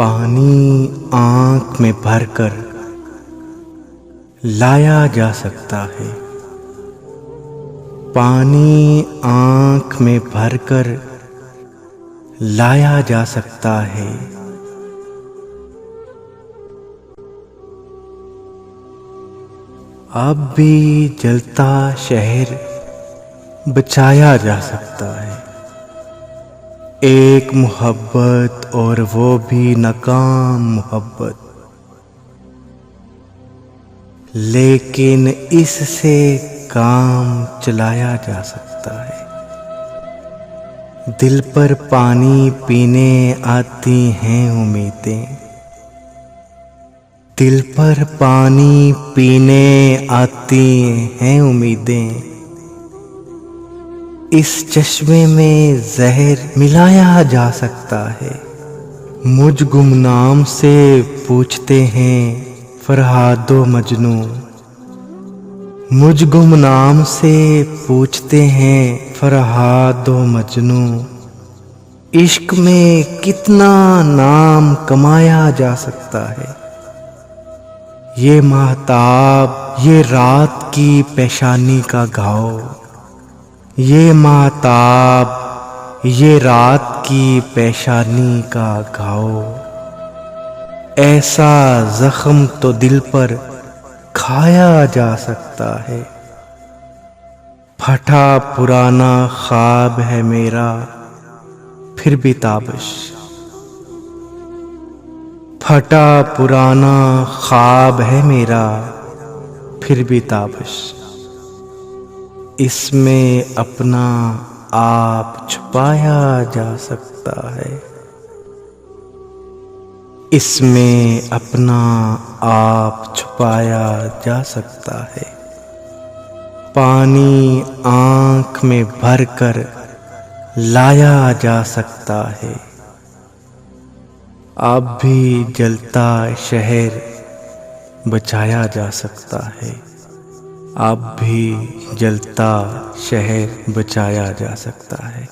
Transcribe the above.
पानी आँख में भरकर लाया जा सकता है। पानी आँख में भरकर लाया जा सकता है। अब भी जलता शहर बचाया जा सकता है। एक मोहब्बत और वो भी नाकाम मोहब्बत, लेकिन इससे काम चलाया जा सकता है। दिल पर पानी पीने आती हैं उम्मीदें, दिल पर पानी पीने आती हैं उम्मीदें। इस चश्मे में जहर मिलाया जा सकता है। मुझ गुमनाम से पूछते हैं फरहादो मजनू, मुझ गुमनाम से पूछते हैं फरहादो मजनू। इश्क में कितना नाम कमाया जा सकता है। ये महताब, ये रात की पेशानी का घाव, ये महताब, ये रात की पेशानी का घाव। ऐसा जख्म तो दिल पर खाया जा सकता है। फटा पुराना ख्वाब है मेरा फिर भी ताबिश, फटा पुराना ख्वाब है मेरा फिर भी ताबिश। इसमें अपना आप छुपाया जा सकता है। इसमें अपना आप छुपाया जा सकता है। पानी आँख में भरकर लाया जा सकता है। अब भी जलता शहर बचाया जा सकता है। अब भी जलता शहर बचाया जा सकता है।